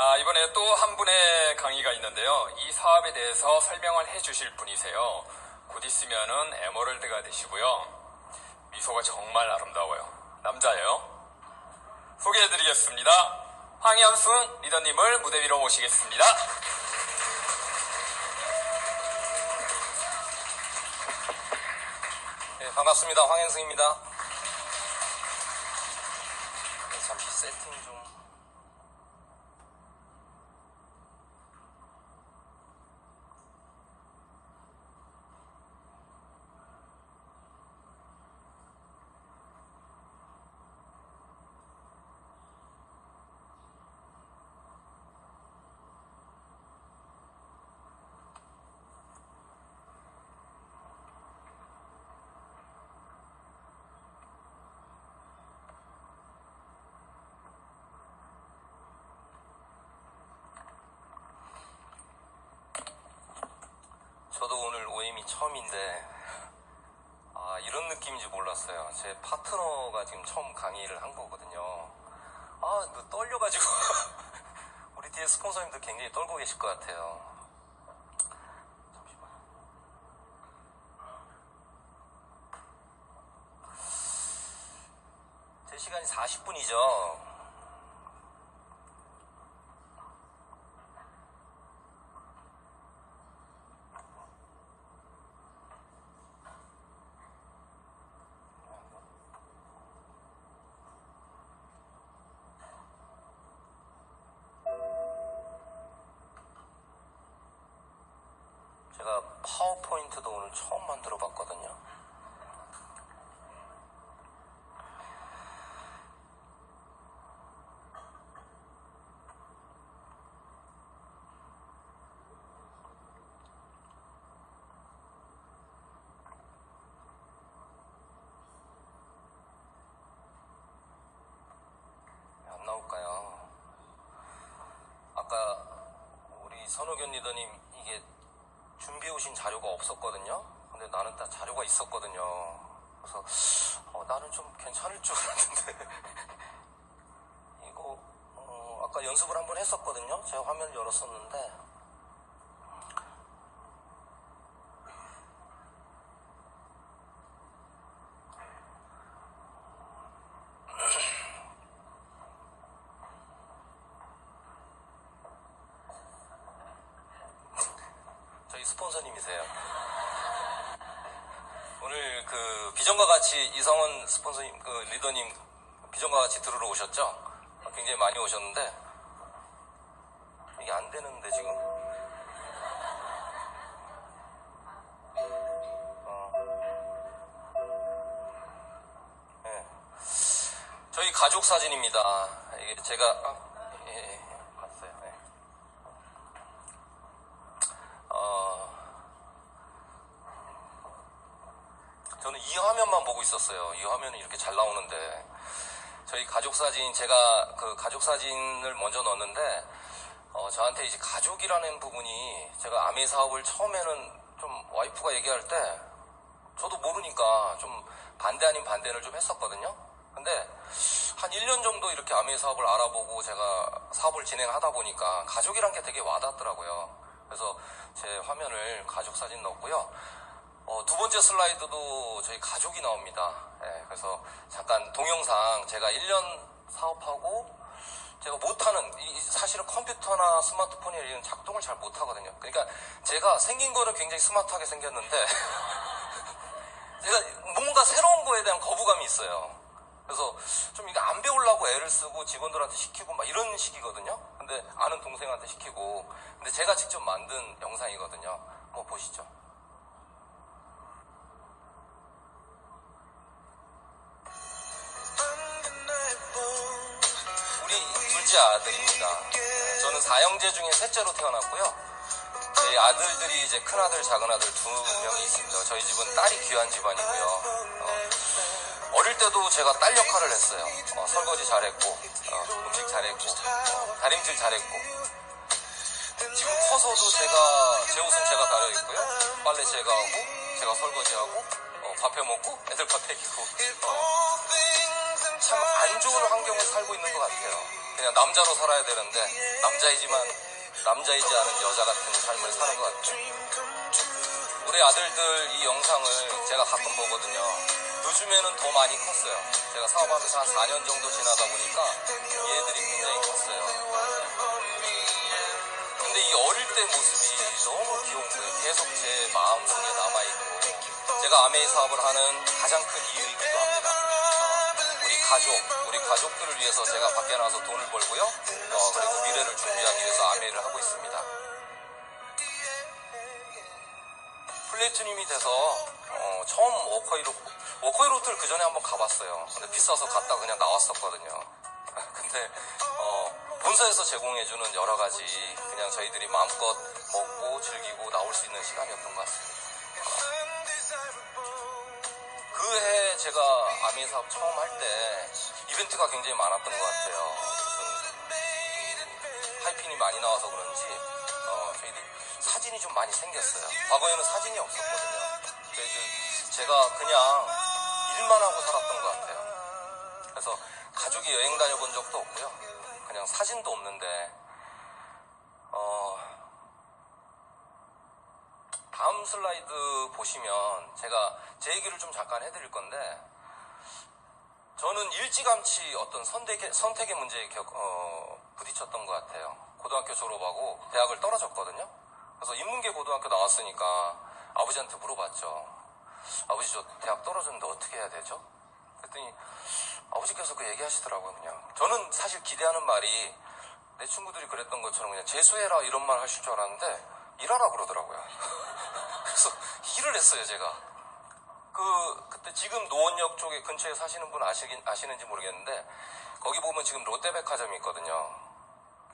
이번에 또 한 분의 강의가 있는데요. 이 사업에 대해서 설명을 해주실 분이세요. 곧 있으면은 에머럴드가 되시고요. 미소가 정말 아름다워요. 남자예요. 소개해드리겠습니다. 황현승 리더님을 무대 위로 모시겠습니다. 네, 반갑습니다. 황현승입니다. 잠시 세팅 좀. 저도 오늘 OM이 처음인데 이런 느낌인지 몰랐어요. 제 파트너가 지금 처음 강의를 한 거거든요. 떨려가지고 우리 뒤에 스폰서님들 굉장히 떨고 계실 것 같아요. 잠시만. 제 시간이 40분이죠. 제가 파워포인트도 오늘 처음 만들어 봤거든요. 안 나올까요? 아까 우리 선호견 리더님 이게 준비해 오신 자료가 없었거든요. 근데 나는 다 자료가 있었거든요. 그래서 나는 좀 괜찮을 줄 알았는데 이거 아까 연습을 한번 했었거든요. 제가 화면을 열었었는데 저희 스폰서님이세요. 오늘 그 비전과 같이 이성원 스폰서님, 그 리더님 비전과 같이 들으러 오셨죠? 굉장히 많이 오셨는데 이게 안 되는데 지금. 네. 저희 가족 사진입니다. 이게 제가 봤어요. 네. 저는 이 화면만 보고 있었어요. 이 화면이 이렇게 잘 나오는데 저희 가족 사진, 제가 그 가족 사진을 먼저 넣었는데 저한테 이제 가족이라는 부분이, 제가 아메 사업을 처음에는 좀 와이프가 얘기할 때 저도 모르니까 좀 반대 아닌 반대를 좀 했었거든요. 근데 한 1년 정도 이렇게 아메 사업을 알아보고 제가 사업을 진행하다 보니까 가족이란 게 되게 와닿더라고요. 그래서 제 화면을 가족 사진 넣었고요. 두 번째 슬라이드도 저희 가족이 나옵니다. 예, 그래서 잠깐 동영상, 제가 1년 사업하고 제가 못하는, 사실은 컴퓨터나 스마트폰이 이런 작동을 잘 못하거든요. 그러니까 제가 생긴 거는 굉장히 스마트하게 생겼는데 제가 뭔가 새로운 거에 대한 거부감이 있어요. 그래서 좀 이거 안 배우려고 애를 쓰고 직원들한테 시키고 막 이런 식이거든요. 근데 아는 동생한테 시키고, 근데 제가 직접 만든 영상이거든요. 한번 보시죠. 둘째 아들입니다. 저는 4형제 중에 셋째로 태어났고요. 저희 아들들이 이제 큰아들, 작은아들 2명이 있습니다. 저희 집은 딸이 귀한 집안이고요. 어릴 때도 제가 딸 역할을 했어요. 설거지 잘했고, 음식 잘했고, 다림질 잘했고. 지금 커서도 제 옷은 제가 다려입고요. 빨래 제가 하고, 제가 설거지하고, 밥 해먹고, 애들 밥 먹이고. 참 안 좋은 환경을 살고 있는 것 같아요. 그냥 남자로 살아야 되는데 남자이지만 남자이지 않은 여자 같은 삶을 사는 것 같아요. 우리 아들들 이 영상을 제가 가끔 보거든요. 요즘에는 더 많이 컸어요. 제가 사업하면서 한 4년 정도 지나다 보니까 얘들이 굉장히 컸어요. 근데 이 어릴 때 모습이 너무 귀여운 거예요. 계속 제 마음속에 남아있고, 제가 아메이 사업을 하는 가장 큰 이유이기도 합니다. 우리 가족들을 위해서 제가 밖에 나가서 돈을 벌고요. 그리고 미래를 준비하기 위해서 아메이를 하고 있습니다. 플래티늄이 돼서 처음 워커힐 그 전에 한번 가봤어요. 근데 비싸서 갔다 그냥 나왔었거든요. 근데 본사에서 제공해주는 여러 가지 그냥 저희들이 마음껏 먹고 즐기고 나올 수 있는 시간이었던 것 같습니다. 그 해 제가 아메이 사업 처음 할 때 이벤트가 굉장히 많았던 것 같아요. 무슨 하이핀이 많이 나와서 그런지 저희들 사진이 좀 많이 생겼어요. 과거에는 사진이 없었거든요. 제가 그냥 일만 하고 살았던 것 같아요. 그래서 가족이 여행 다녀본 적도 없고요. 그냥 사진도 없는데 다음 슬라이드 보시면 제가 제 얘기를 좀 잠깐 해드릴 건데, 저는 일찌감치 어떤 선택의 문제에 부딪혔던 것 같아요. 고등학교 졸업하고 대학을 떨어졌거든요. 그래서 인문계 고등학교 나왔으니까 아버지한테 물어봤죠. 아버지, 저 대학 떨어졌는데 어떻게 해야 되죠? 그랬더니 아버지께서 그 얘기하시더라고요. 그냥 저는 사실 기대하는 말이 내 친구들이 그랬던 것처럼 그냥 재수해라 이런 말 하실 줄 알았는데 일하라 그러더라고요. 그래서 일을 했어요. 제가 그때 지금 노원역 쪽에 근처에 사시는 분 아시는지 모르겠는데, 거기 보면 지금 롯데백화점이 있거든요.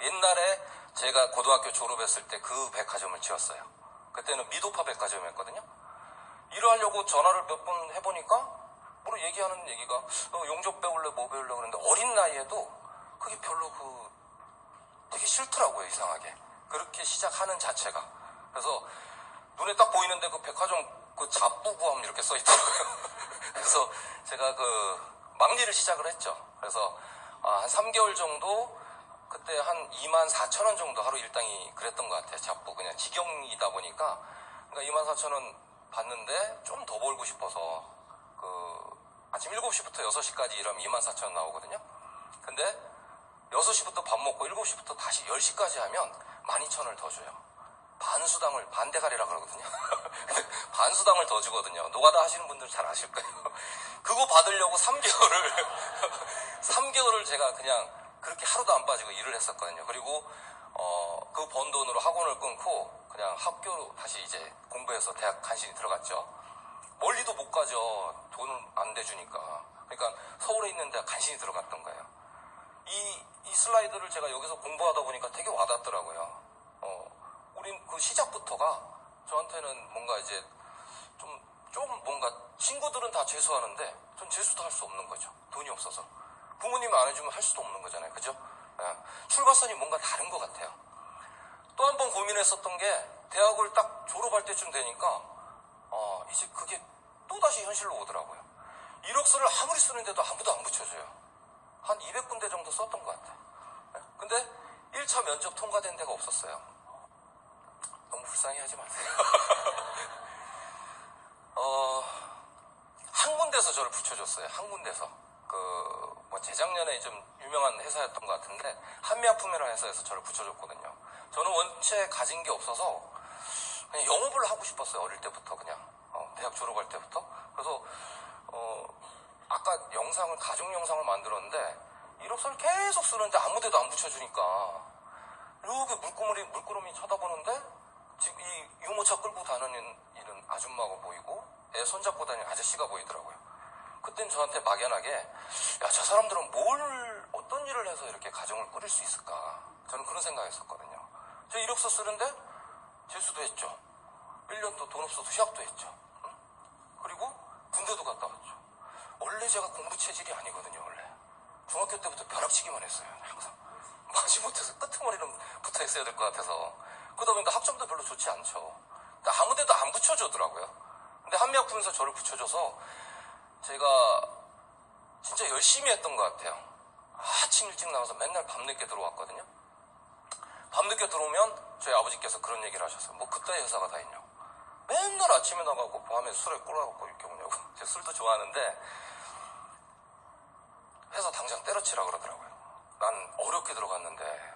옛날에 제가 고등학교 졸업했을 때 그 백화점을 지었어요. 그때는 미도파 백화점이었거든요. 일을 하려고 전화를 몇 번 해보니까 뭐로 얘기하는 얘기가 용접 배울래 뭐 배울래 그러는데, 어린 나이에도 그게 별로 되게 싫더라고요. 이상하게 그렇게 시작하는 자체가. 그래서 눈에 딱 보이는데 그 백화점 그 잡부구함 이렇게 써있더라고요. 그래서 제가 막일을 시작을 했죠. 그래서 한 3개월 정도, 그때 한 24,000원 정도 하루 일당이 그랬던 것 같아요. 잡부 그냥 직영이다 보니까. 그러니까 24,000원 받는데 좀 더 벌고 싶어서 아침 7시부터 6시까지 일하면 24,000원 나오거든요. 근데 6시부터 밥 먹고 7시부터 다시 10시까지 하면 12,000원을 더 줘요. 반대가리라 그러거든요. 반수당을 더 주거든요. 노가다 하시는 분들 잘 아실 거예요. 그거 받으려고 3개월을 제가 그냥 그렇게 하루도 안 빠지고 일을 했었거든요. 그리고 그 번 돈으로 학원을 끊고 그냥 학교로 다시 이제 공부해서 대학 간신히 들어갔죠. 멀리도 못 가죠. 돈을 안 대주니까. 그러니까 서울에 있는 대학 간신히 들어갔던 거예요. 이 슬라이드를 제가 여기서 공부하다 보니까 되게 와닿더라고요. 우린 그 시작부터가 저한테는 뭔가 이제 좀 뭔가, 친구들은 다 재수하는데 전 재수도 할 수 없는 거죠. 돈이 없어서. 부모님이 안 해주면 할 수도 없는 거잖아요. 그죠? 출발선이 뭔가 다른 것 같아요. 또 한 번 고민했었던 게, 대학을 딱 졸업할 때쯤 되니까 이제 그게 또다시 현실로 오더라고요. 이력서를 아무리 쓰는데도 아무도 안 붙여줘요. 한 200군데 정도 썼던 것 같아요. 근데 1차 면접 통과된 데가 없었어요. 너무 불쌍해 하지 마세요. 한 군데서 저를 붙여줬어요. 한 군데서. 재작년에 좀 유명한 회사였던 것 같은데, 한미약품이라는 회사에서 저를 붙여줬거든요. 저는 원체 가진 게 없어서 그냥 영업을 하고 싶었어요. 어릴 때부터 그냥. 대학 졸업할 때부터. 그래서 아까 가족 영상을 만들었는데, 이력서를 계속 쓰는데 아무 데도 안 붙여주니까 이렇게 물끄러미 쳐다보는데, 지금 이 유모차 끌고 다니는 이런 아줌마가 보이고 애 손잡고 다니는 아저씨가 보이더라고요. 그땐 저한테 막연하게, 야, 저 사람들은 어떤 일을 해서 이렇게 가정을 꾸릴 수 있을까? 저는 그런 생각했었거든요. 저 이력서 쓰는데 재수도 했죠. 1년도 돈 없어도 휴학도 했죠. 그리고 군대도 갔다 왔죠. 원래 제가 공부 체질이 아니거든요. 원래 중학교 때부터 벼락치기만 했어요. 항상 마지못해서 끄트머리는 붙어 있어야 될 것 같아서. 그러다 보니까 학점도 별로 좋지 않죠. 근데 아무 데도 안 붙여주더라고요. 근데 한미약품에서 저를 붙여줘서 제가 진짜 열심히 했던 것 같아요. 아침 일찍 나와서 맨날 밤늦게 들어왔거든요. 밤늦게 들어오면 저희 아버지께서 그런 얘기를 하셨어요. 뭐 그따위 회사가 다 있냐고. 맨날 아침에 나가고 밤에 술에 꼴아갖고 이렇게 오냐고. 제가 술도 좋아하는데 회사 당장 때려치라 그러더라고요. 난 어렵게 들어갔는데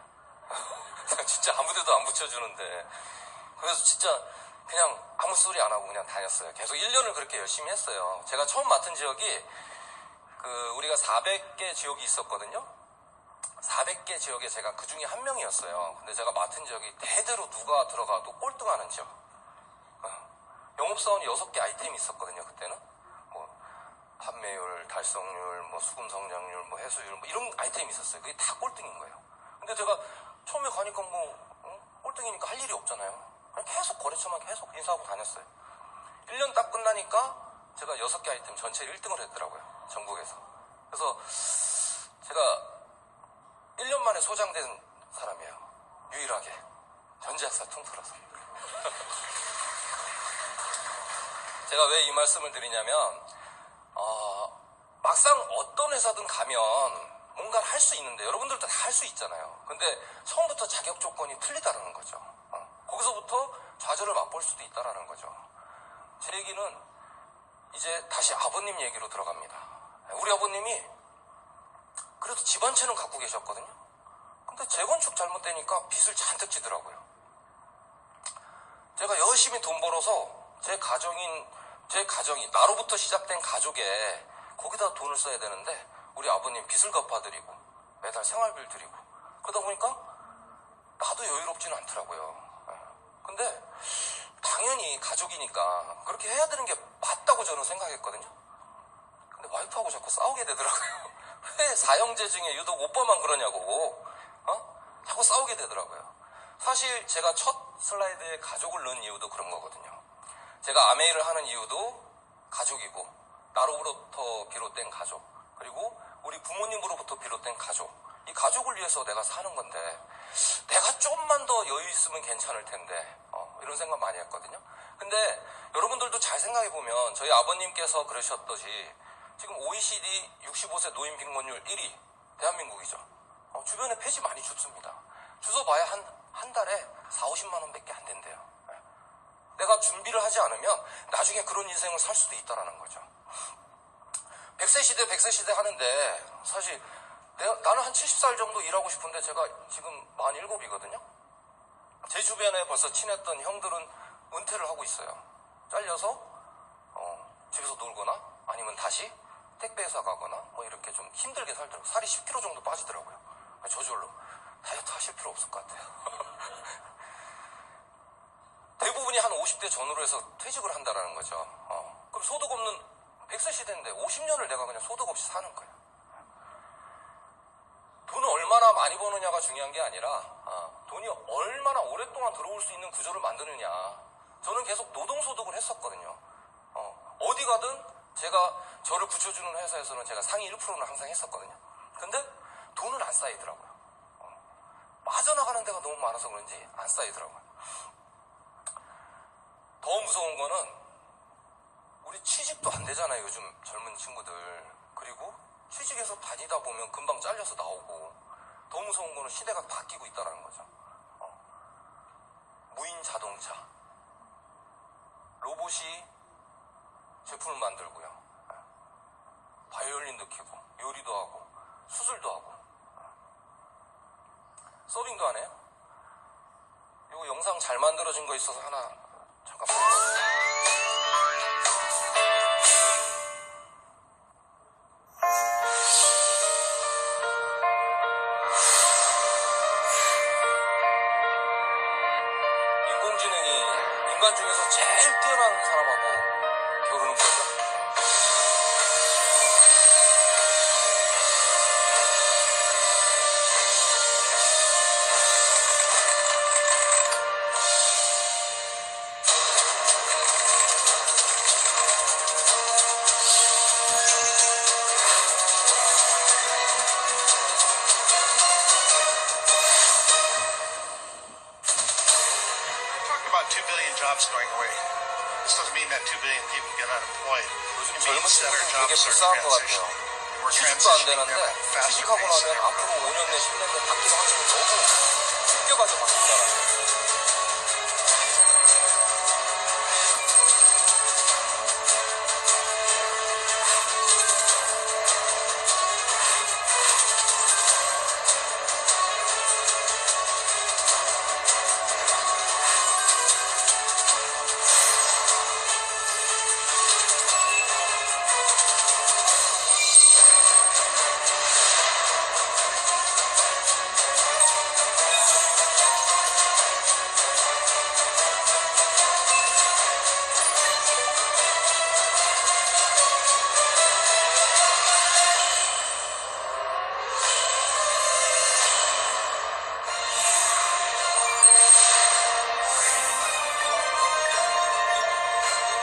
진짜 아무데도 안 붙여주는데 그래서 진짜 그냥 아무 소리 안 하고 그냥 다녔어요. 계속 1년을 그렇게 열심히 했어요. 제가 처음 맡은 지역이 우리가 400개 지역이 있었거든요. 400개 지역에 제가 그 중에 한 명이었어요. 근데 제가 맡은 지역이 대대로 누가 들어가도 꼴등하는 지역. 영업사원이 6개 아이템이 있었거든요. 그때는 뭐 판매율, 달성률, 뭐 수금 성장률, 뭐 해수율, 뭐 이런 아이템이 있었어요. 그게 다 꼴등인 거예요. 근데 제가 처음에 가니까 꼴등이니까 할 일이 없잖아요. 그냥 계속 거래처만 계속 인사하고 다녔어요. 1년 딱 끝나니까 제가 6개 아이템 전체를 1등을 했더라고요. 전국에서. 그래서 제가 1년 만에 소장된 사람이에요. 유일하게. 전지학사 통틀어서. 제가 왜 이 말씀을 드리냐면 막상 어떤 회사든 가면 뭔가를 할 수 있는데 여러분들도 다 할 수 있잖아요. 근데 처음부터 자격 조건이 틀리다는 거죠. 거기서부터 좌절을 맛볼 수도 있다는 거죠. 제 얘기는 이제 다시 아버님 얘기로 들어갑니다. 우리 아버님이 그래도 집 한 채는 갖고 계셨거든요. 근데 재건축 잘못되니까 빚을 잔뜩 지더라고요. 제가 열심히 돈 벌어서 제 가정이 나로부터 시작된 가족에 거기다 돈을 써야 되는데 우리 아버님 빚을 갚아드리고 매달 생활비를 드리고 그러다 보니까 나도 여유롭지는 않더라고요. 근데 당연히 가족이니까 그렇게 해야 되는 게 맞다고 저는 생각했거든요. 근데 와이프하고 자꾸 싸우게 되더라고요. 왜 사형제 중에 유독 오빠만 그러냐고 자꾸 싸우게 되더라고요. 사실 제가 첫 슬라이드에 가족을 넣은 이유도 그런 거거든요. 제가 아메이를 하는 이유도 가족이고 나로부터 비롯된 가족 그리고 우리 부모님으로부터 비롯된 가족 이 가족을 위해서 내가 사는 건데 내가 좀만 더 여유 있으면 괜찮을 텐데 이런 생각 많이 했거든요. 근데 여러분들도 잘 생각해보면 저희 아버님께서 그러셨듯이 지금 OECD 65세 노인 빈곤율 1위 대한민국이죠. 주변에 폐지 많이 줍습니다. 주워봐야 한 달에 40-50만 원밖에 안 된대요. 내가 준비를 하지 않으면 나중에 그런 인생을 살 수도 있다는 거죠. 100세 시대 하는데 사실 나는 한 70살 정도 일하고 싶은데 제가 지금 47이거든요. 제 주변에 벌써 친했던 형들은 은퇴를 하고 있어요. 잘려서 집에서 놀거나 아니면 다시 택배회사 가거나 뭐 이렇게 좀 힘들게 살더라고요. 살이 10kg 정도 빠지더라고요. 저절로 다이어트 하실 필요 없을 것 같아요. 대부분이 한 50대 전후로 해서 퇴직을 한다는 거죠. 그럼 소득 없는 100세 시대인데 50년을 내가 그냥 소득 없이 사는 거예요. 돈을 얼마나 많이 버느냐가 중요한 게 아니라 돈이 얼마나 오랫동안 들어올 수 있는 구조를 만드느냐. 저는 계속 노동소득을 했었거든요. 어디 가든 제가 저를 붙여주는 회사에서는 제가 상위 1%는 항상 했었거든요. 근데 돈은 안 쌓이더라고요. 빠져나가는 데가 너무 많아서 그런지 안 쌓이더라고요. 더 무서운 거는 우리 취직도 안 되잖아요. 요즘 젊은 친구들. 그리고 취직해서 다니다 보면 금방 잘려서 나오고 더 무서운 거는 시대가 바뀌고 있다는 거죠. 무인 자동차 로봇이 제품을 만들고요. 바이올린도 키고 요리도 하고 수술도 하고 서빙도 하네요. 이거 영상 잘 만들어진 거 있어서 하나 잠깐 인공지능이 인간 중에서 제일 뛰어난 사람하고 겨루는 거죠. About 2 billion jobs going away. This doesn't mean that 2 billion people get unemployed. 요즘 It 젊은 means that our 친구들은 되게 jobs are 불쌍한 것 같아요. transitioning. we're 취직도 안 transitioning 되는데 them at a faster 취직하고 pace. 나면 앞으로 5년 내 10년 내 바뀔 확률이 너무 숨겨가지고 바뀐다는 거예요.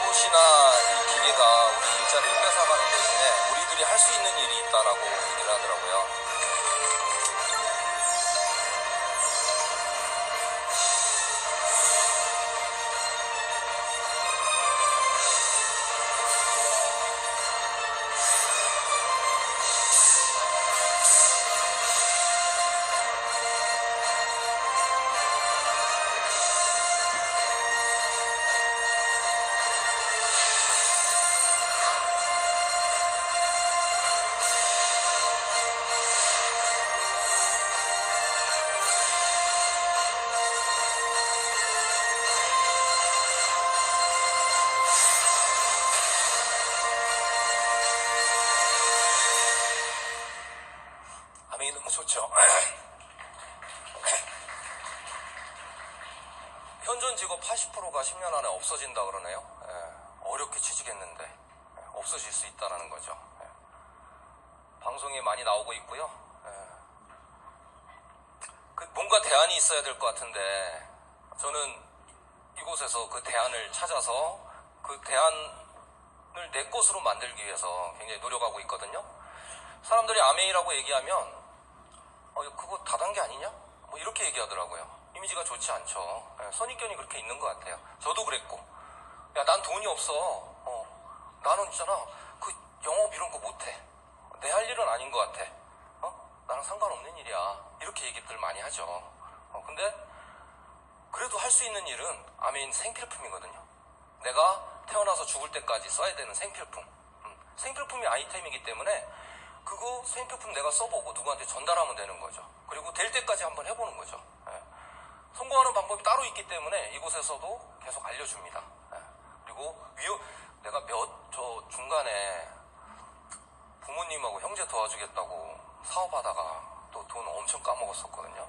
로봇이나 이 기계가 우리 일자리를 뺏어가는 대신에 우리들이 할 수 있는 일이 있다라고 얘기를 하더라고요. 아멘이 너무 좋죠. 현존 직업 80%가 10년 안에 없어진다 그러네요. 어렵게 취직했는데 없어질 수 있다는 거죠. 방송에 많이 나오고 있고요. 뭔가 대안이 있어야 될 것 같은데 저는 이곳에서 그 대안을 찾아서 그 대안을 내 것으로 만들기 위해서 굉장히 노력하고 있거든요. 사람들이 아멘이라고 얘기하면 그거 다단계 아니냐? 뭐 이렇게 얘기하더라고요. 이미지가 좋지 않죠. 선입견이 그렇게 있는 것 같아요. 저도 그랬고, 야, 난 돈이 없어. 나는 있잖아, 그 영업 이런 거 못해. 내 할 일은 아닌 것 같아. 나랑 상관없는 일이야. 이렇게 얘기들 많이 하죠. 근데 그래도 할 수 있는 일은 아멘 생필품이거든요. 내가 태어나서 죽을 때까지 써야 되는 생필품. 생필품이 아이템이기 때문에 그거 생필품 내가 써보고 누구한테 전달하면 되는 거죠. 그리고 될 때까지 한번 해보는 거죠. 성공하는 방법이 따로 있기 때문에 이곳에서도 계속 알려줍니다. 그리고 내가 저 중간에 부모님하고 형제 도와주겠다고 사업하다가 또 돈 엄청 까먹었었거든요.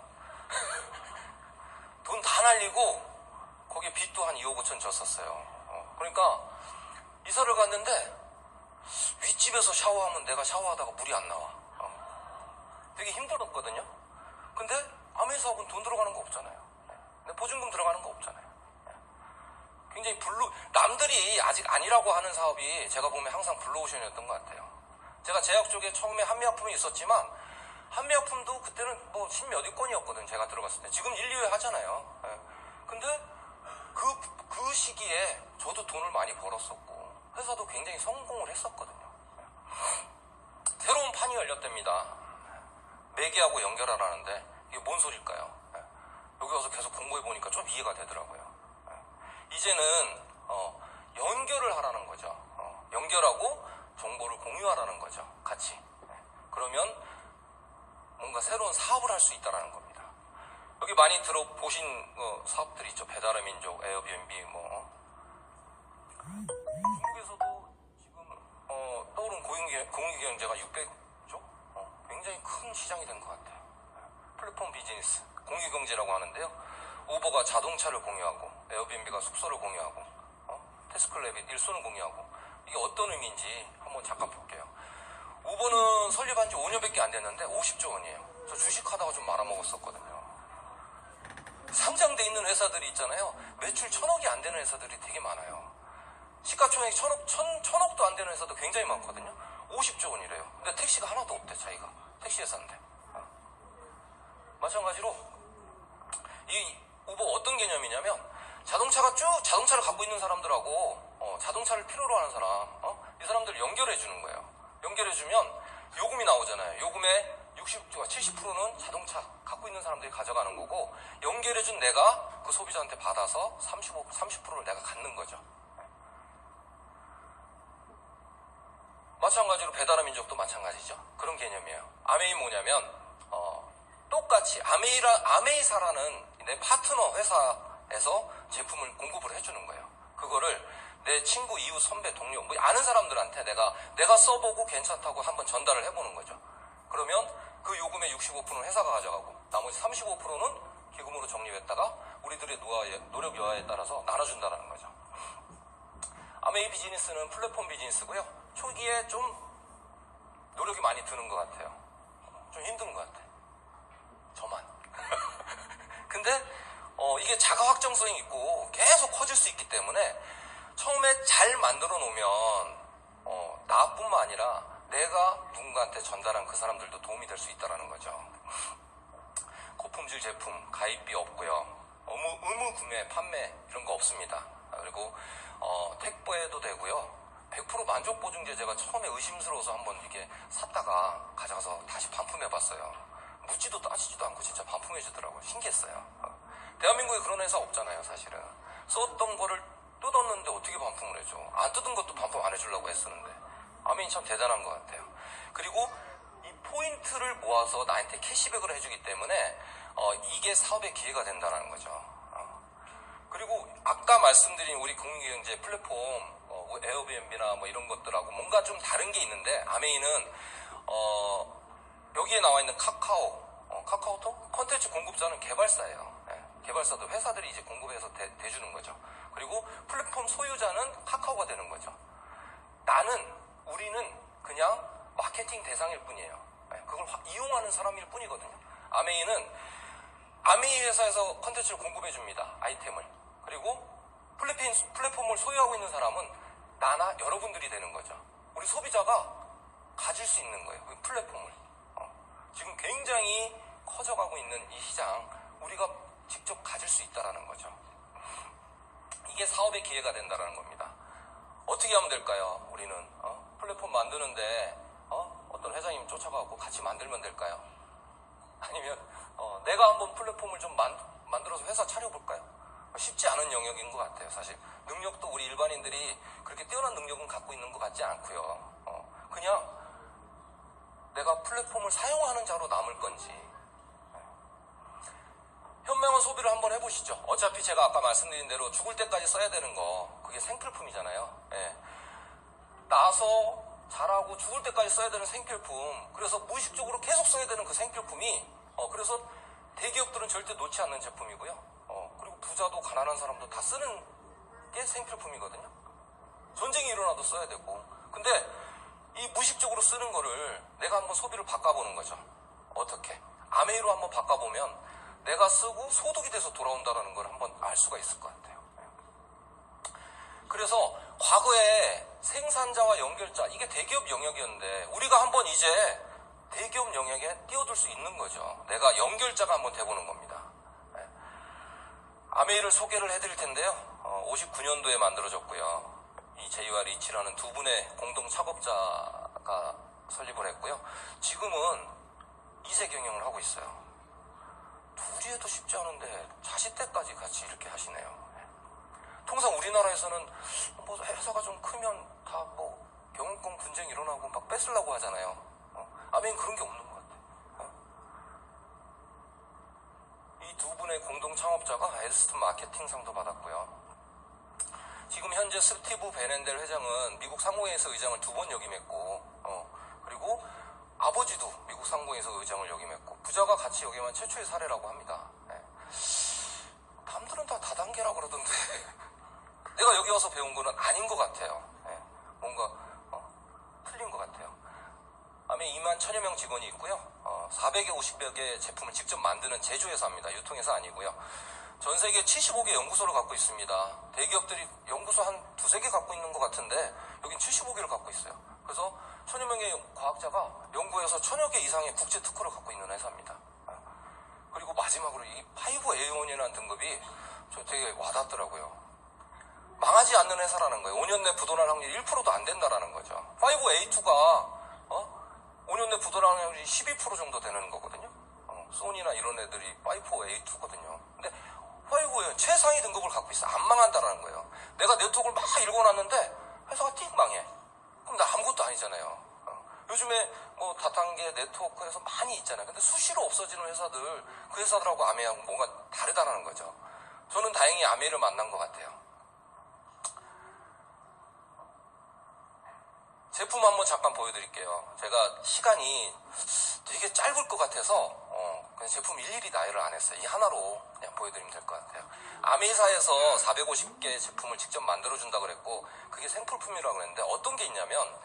돈 다 날리고 거기에 빚도 한 2억 5천 졌었어요. 그러니까 이사를 갔는데 윗집에서 샤워하면 내가 샤워하다가 물이 안 나와. 되게 힘들었거든요. 근데 아멘 사업은 돈 들어가는 거 없잖아요. 보증금 들어가는 거 없잖아요. 굉장히 남들이 아직 아니라고 하는 사업이 제가 보면 항상 블루오션이었던 것 같아요. 제가 제약 쪽에 처음에 한미약품이 있었지만 한미약품도 그때는 뭐 10몇 위권이었거든요. 제가 들어갔을 때. 지금 1, 2위 하잖아요. 근데 그 시기에 저도 돈을 많이 벌었었고 회사도 굉장히 성공을 했었거든요. 새로운 판이 열렸답니다. 매개하고 연결하라는데 이게 뭔 소릴까요? 여기 와서 계속 공부해보니까 좀 이해가 되더라고요. 이제는 연결을 하라는 거죠. 연결하고 정보를 공유하라는 거죠. 같이. 그러면 뭔가 새로운 사업을 할 수 있다는 겁니다. 여기 많이 들어보신 사업들이 있죠. 배달의 민족, 에어비앤비 중국에서도 지금 떠오른 공유경제가 600조? 굉장히 큰 시장이 된 것 같아요. 플랫폼 비즈니스, 공유경제라고 하는데요. 우버가 자동차를 공유하고 에어비앤비가 숙소를 공유하고 테스클랩이 일손을 공유하고 이게 어떤 의미인지 한번 잠깐 볼게요. 우버는 설립한 지 5년밖에 안 됐는데 50조 원이에요. 저 주식하다가 좀 말아먹었었거든요. 상장돼 있는 회사들이 있잖아요. 매출 1,000억이 안 되는 회사들이 되게 많아요. 시가총액 1,000억도 안 되는 회사도 굉장히 많거든요. 50조 원이래요. 근데 택시가 하나도 없대, 자기가. 택시 회사인데. 마찬가지로 이 우버 어떤 개념이냐면 자동차를 갖고 있는 사람들하고 자동차를 필요로 하는 사람 이 사람들을 연결해 주는 거예요. 연결해 주면 요금이 나오잖아요. 요금의 70%는 자동차 갖고 있는 사람들이 가져가는 거고, 연결해준 내가 그 소비자한테 받아서 30%를 내가 갖는 거죠. 마찬가지로 배달의 민족도 마찬가지죠. 그런 개념이에요. 아메이 뭐냐면 똑같이 아메이사라는 내 파트너 회사에서 제품을 공급을 해주는 거예요. 그거를 내 친구, 이웃, 선배, 동료, 뭐 아는 사람들한테 내가 써보고 괜찮다고 한번 전달을 해보는 거죠. 그러면 그 요금의 65%는 회사가 가져가고 나머지 35%는 기금으로 적립했다가 우리들의 노력 여하에 따라서 나눠준다는 거죠. 아메이 비즈니스는 플랫폼 비즈니스고요. 초기에 좀 노력이 많이 드는 것 같아요. 좀 힘든 것 같아요. 저만. 근데 이게 자가 확정성이 있고 계속 커질 수 있기 때문에 처음에 잘 만들어 놓으면 나뿐만 아니라 내가 누군가한테 전달한 그 사람들도 도움이 될 수 있다는 거죠. 고품질 제품 가입비 없고요. 의무 구매, 판매 이런 거 없습니다. 그리고 택배도 되고요. 100% 만족 보증제 제가 처음에 의심스러워서 한번 이렇게 샀다가 가져가서 다시 반품해봤어요. 묻지도 따지지도 않고 진짜 반품해주더라고요. 신기했어요. 대한민국에 그런 회사 없잖아요, 사실은. 썼던 거를 뜯었는데 어떻게 반품을 해줘? 안 뜯은 것도 반품 안 해주려고 했었는데. 아메이 참 대단한 것 같아요. 그리고 이 포인트를 모아서 나한테 캐시백을 해주기 때문에 이게 사업의 기회가 된다는 거죠. 그리고 아까 말씀드린 우리 공유경제 플랫폼 에어비앤비나 뭐 이런 것들하고 뭔가 좀 다른 게 있는데, 아메이는 여기에 나와 있는 카카오톡 콘텐츠 공급자는 개발사예요. 개발사도 회사들이 이제 공급해서 대주는 거죠. 그리고 플랫폼 소유자는 카카오가 되는 거죠. 우리는 그냥 마케팅 대상일 뿐이에요. 그걸 이용하는 사람일 뿐이거든요. 아메이 회사에서 콘텐츠를 공급해 줍니다. 아이템을. 그리고 플랫폼을 소유하고 있는 사람은 나나 여러분들이 되는 거죠. 우리 소비자가 가질 수 있는 거예요. 그 플랫폼을. 지금 굉장히 커져가고 있는 이 시장, 우리가 직접 가질 수 있다는 거죠. 이게 사업의 기회가 된다는 겁니다. 어떻게 하면 될까요? 우리는 플랫폼 만드는데 어떤 회장님 쫓아가고 같이 만들면 될까요? 아니면 내가 한번 플랫폼을 좀 만들어서 회사 차려볼까요? 쉽지 않은 영역인 것 같아요. 사실 능력도 우리 일반인들이 그렇게 뛰어난 능력은 갖고 있는 것 같지 않고요. 그냥 내가 플랫폼을 사용하는 자로 남을 건지. 현명한 소비를 한번 해보시죠. 어차피 제가 아까 말씀드린 대로 죽을 때까지 써야 되는 거, 그게 생필품이잖아요. 나서 자라고 죽을 때까지 써야 되는 생필품, 그래서 무의식적으로 계속 써야 되는 그 생필품이 그래서 대기업들은 절대 놓지 않는 제품이고요. 그리고 부자도 가난한 사람도 다 쓰는 게 생필품이거든요. 전쟁이 일어나도 써야 되고. 근데 이 무의식적으로 쓰는 거를 내가 한번 소비를 바꿔보는 거죠. 어떻게? 아메이로 한번 바꿔보면 내가 쓰고 소득이 돼서 돌아온다는 걸 한번 알 수가 있을 것 같아요. 그래서 과거에 생산자와 연결자, 이게 대기업 영역이었는데 우리가 한번 이제 대기업 영역에 뛰어들 수 있는 거죠. 내가 연결자가 한번 돼보는 겁니다. 아메이를 소개를 해드릴 텐데요. 59년도에 만들어졌고요. 이 제이와 리치라는 두 분의 공동 창업자가 설립을 했고요. 지금은 2세 경영을 하고 있어요. 둘이 해도 쉽지 않은데 자식때까지 같이 이렇게 하시네요. 통상 우리나라에서는 뭐 회사가 좀 크면 다 뭐 경영권 분쟁이 일어나고 막 뺏으려고 하잖아요. 아메이는 그런 게 없는 것 같아요. 이 두 분의 공동 창업자가 에드스턴 마케팅상도 받았고요. 지금 현재 스티브 베넨델 회장은 미국 상무회에서 의장을 2번 역임했고, 그리고 아버지도 미국 상무회에서 의장을 역임했고, 부자가 같이 역임한 최초의 사례라고 합니다. 남들은 다 다단계라 그러던데 내가 여기 와서 배운 거는 아닌 것 같아요. 뭔가 틀린 것 같아요. 아메이 2만 1000여 명 직원이 있고요. 450여 개의 제품을 직접 만드는 제조회사입니다. 유통회사 아니고요. 전 세계 75개 연구소를 갖고 있습니다. 대기업들이 연구소 한 2-3개 갖고 있는 것 같은데 여긴 75개를 갖고 있어요. 그래서 1000여 명의 과학자가 연구해서 1000여 개 이상의 국제 특허를 갖고 있는 회사입니다. 그리고 마지막으로 이 5A1이라는 등급이 저 되게 와닿더라고요. 망하지 않는 회사라는 거예요. 5년 내 부도날 확률이 1%도 안 된다라는 거죠. 5A2가 5년 내 부도랑률이 12% 정도 되는 거거든요. 소니나 이런 애들이 5, A2거든요. 근데 화이고에 최상위 등급을 갖고 있어. 안 망한다라는 거예요. 내가 네트워크를 막 읽어놨는데 회사가 띡 망해. 그럼 나 아무것도 아니잖아요. 요즘에 뭐 다단계 네트워크에서 많이 있잖아요. 근데 수시로 없어지는 회사들, 그 회사들하고 아메하고 뭔가 다르다는 거죠. 저는 다행히 아메를 만난 것 같아요. 제품 한번 잠깐 보여드릴게요. 제가 시간이 되게 짧을 것 같아서 그냥 제품 일일이 나열을 안 했어요. 이 하나로 그냥 보여드리면 될 것 같아요. 아메사에서 450개 제품을 직접 만들어준다고 그랬고 그게 생필품이라고 그랬는데 어떤 게 있냐면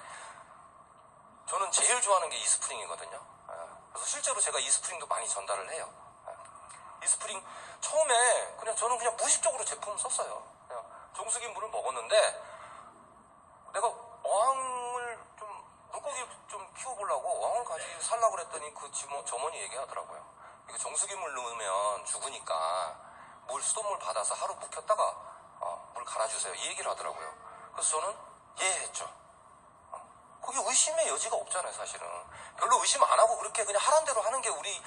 저는 제일 좋아하는 게 이스프링이거든요. 그래서 실제로 제가 이스프링도 많이 전달을 해요. 이스프링 처음에 저는 그냥 무의식적으로 제품 썼어요. 그냥 정수기 물을 먹었는데 내가 어항을 물고기 좀 키워보려고 어항을 살라고 그랬더니 그 점원이 얘기하더라고요. 이거 정수기물 넣으면 죽으니까 수돗물 받아서 하루 묵혔다가 물 갈아주세요. 이 얘기를 하더라고요. 그래서 저는 예 했죠. 거기 의심의 여지가 없잖아요, 사실은. 별로 의심 안 하고 그렇게 그냥 하란 대로 하는 게 우리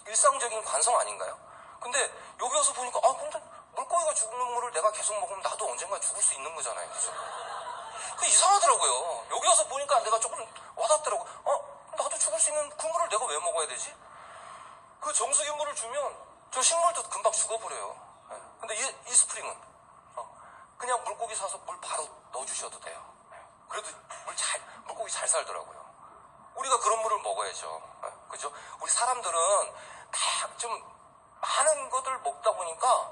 일상적인 관성 아닌가요? 근데 여기 와서 보니까 근데 물고기가 죽는 물을 내가 계속 먹으면 나도 언젠가 죽을 수 있는 거잖아요. 그죠? 그 이상하더라고요. 여기 와서 보니까 내가 조금 와닿더라고. 나도 죽을 수 있는 그 물을 내가 왜 먹어야 되지? 그 정수기 물을 주면 저 식물도 금방 죽어버려요. 근데 이 스프링은 그냥 물고기 사서 물 바로 넣어주셔도 돼요. 그래도 물고기 잘 살더라고요. 우리가 그런 물을 먹어야죠. 그죠? 우리 사람들은 다 좀 많은 것들 먹다 보니까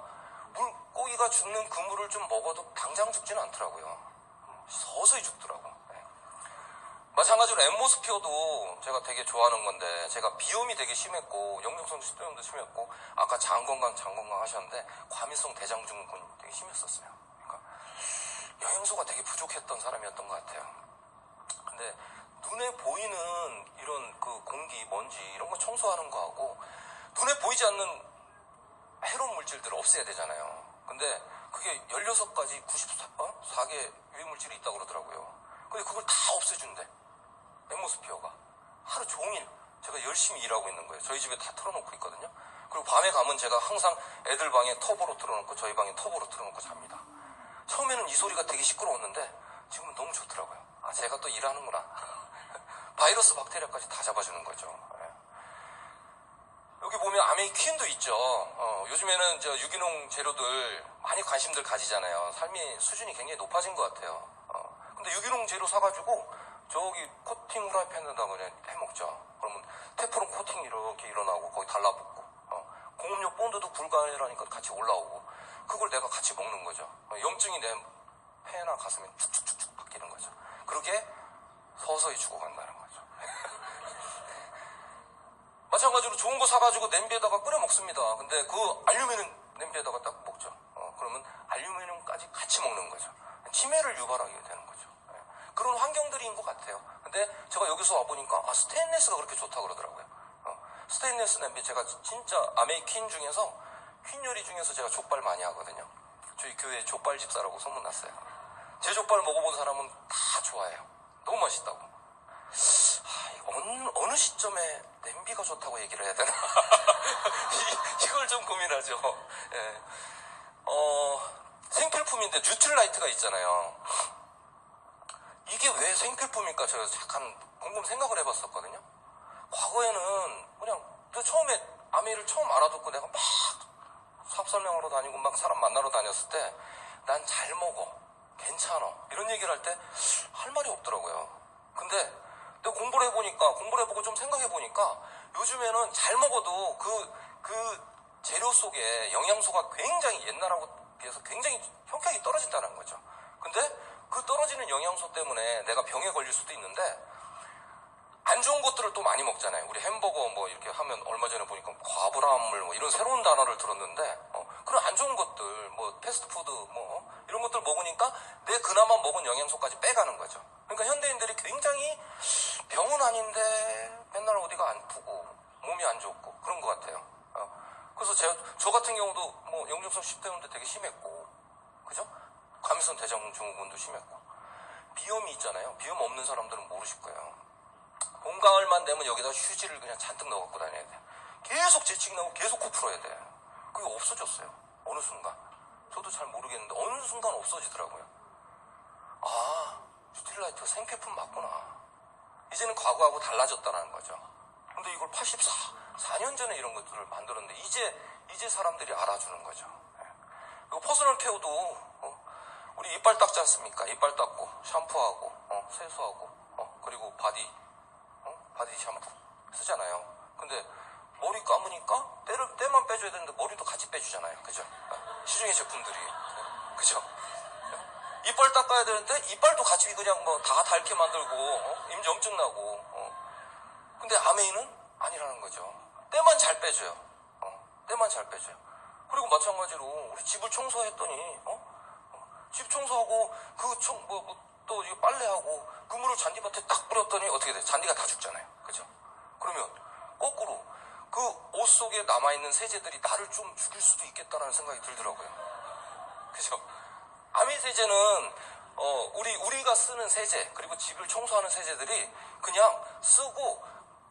물고기가 죽는 그 물을 좀 먹어도 당장 죽지는 않더라고요. 서서히 죽더라고. 마찬가지로 엠모스피어도 제가 되게 좋아하는 건데 제가 비염이 되게 심했고 역류성 식도염도 심했고 아까 장건강 하셨는데 과민성 대장증후군이 되게 심했었어요. 그러니까 영양소가 되게 부족했던 사람이었던 것 같아요. 근데 눈에 보이는 이런 그 공기, 먼지 이런 거 청소하는 거하고 눈에 보이지 않는 해로운 물질들을 없애야 되잖아요. 근데 그게 16가지 94개 유해물질이 있다고 그러더라고요. 근데 그걸 다 없애준대. 엠모스피어가. 하루 종일 제가 열심히 일하고 있는 거예요. 저희 집에 다 틀어놓고 있거든요. 그리고 밤에 가면 제가 항상 애들 방에 터보로 틀어놓고 저희 방에 터보로 틀어놓고 잡니다. 처음에는 이 소리가 되게 시끄러웠는데 지금은 너무 좋더라고요. 제가 또 일하는구나. 바이러스 박테리아까지 다 잡아주는 거죠. 여기 보면 아메이퀸도 있죠. 요즘에는 유기농 재료들 많이 관심들 가지잖아요. 삶의 수준이 굉장히 높아진 것 같아요. 근데 유기농 재료 사가지고 저기 코팅 후라이팬에다가 그냥 해먹죠. 그러면 테프론 코팅 이렇게 일어나고 거기 달라붙고 공업용 본드도 불가이라니까 같이 올라오고 그걸 내가 같이 먹는 거죠. 염증이 내 폐나 가슴에 축축축축 바뀌는 거죠. 그렇게 서서히 죽어간다는 거죠. 마찬가지로 좋은 거 사가지고 냄비에다가 끓여 먹습니다. 근데 그 알루미늄 냄비에다가 딱 먹죠. 그러면 알루미늄까지 같이 먹는 거죠. 치매를 유발하게 되는 거죠. 그런 환경들인 것 같아요. 근데 제가 여기서 와보니까 스테인리스가 그렇게 좋다고 그러더라고요. 스테인리스 냄비 제가 진짜 아메이퀸 중에서 퀸 요리 중에서 제가 족발 많이 하거든요. 저희 교회 족발 집사라고 소문났어요. 제 족발 먹어본 사람은 다 좋아해요. 너무 맛있다고. 어느 시점에 냄비가 좋다고 얘기를 해야 되나? 이걸 좀 고민하죠. 예. 생필품인데 뉴트릴라이트가 있잖아요. 이게 왜 생필품일까? 제가 잠깐 곰곰 생각을 해봤었거든요. 과거에는 그냥 처음에 아메를 처음 알아듣고 내가 막 사업 설명하러 다니고 막 사람 만나러 다녔을 때 난 잘 먹어, 괜찮아 이런 얘기를 할 때 할 말이 없더라고요. 근데 내가 공부를 해보고 좀 생각해보니까 요즘에는 잘 먹어도 그 재료 속에 영양소가 굉장히 옛날하고 비해서 굉장히 형평이 떨어진다는 거죠. 근데 그 떨어지는 영양소 때문에 내가 병에 걸릴 수도 있는데 안 좋은 것들을 또 많이 먹잖아요. 우리 햄버거 뭐 이렇게 하면 얼마 전에 보니까 과불암물 뭐 이런 새로운 단어를 들었는데 그런 안 좋은 것들 뭐 패스트푸드 뭐 이런 것들 먹으니까 내 그나마 먹은 영양소까지 빼가는 거죠. 그러니까 현대인들이 굉장히 병은 아닌데 맨날 어디가 아프고 몸이 안 좋고 그런 것 같아요. 그래서 저 같은 경우도 뭐 역류성 식도염도 되게 심했고 그죠? 과민성 대장증후군도 심했고 비염이 있잖아요. 비염 없는 사람들은 모르실 거예요. 봄, 가을만 되면 여기다 휴지를 그냥 잔뜩 넣어 갖고 다녀야 돼. 계속 재채기 나고 계속 코 풀어야 돼. 그게 없어졌어요. 어느 순간. 저도 잘 모르겠는데 어느 순간 없어지더라고요. 아, 유틸라이트가 생필품 맞구나. 이제는 과거하고 달라졌다는 거죠. 근데 이걸 4년 전에 이런 것들을 만들었는데 이제 사람들이 알아주는 거죠. 그리고 퍼스널 케어도 우리 이빨 닦지 않습니까? 이빨 닦고 샴푸하고 세수하고 그리고 바디 샴푸 쓰잖아요. 근데 머리 감으니까 때만 빼줘야 되는데 머리도 같이 빼주잖아요. 그죠? 시중의 제품들이. 그죠? 이빨 닦아야 되는데 이빨도 같이 그냥 뭐 다 닳게 만들고 염증 나고 근데 아메이는 아니라는 거죠. 때만 잘 빼줘요. 때만 잘 빼줘요. 그리고 마찬가지로 우리 집을 청소했더니 집 청소하고 또 빨래하고 그 물을 잔디밭에 딱 뿌렸더니 어떻게 돼? 잔디가 다 죽잖아요. 그죠? 그러면 거꾸로 그 옷 속에 남아있는 세제들이 나를 좀 죽일 수도 있겠다라는 생각이 들더라고요. 그죠? 아메이 세제는 우리가 쓰는 세제 그리고 집을 청소하는 세제들이 그냥 쓰고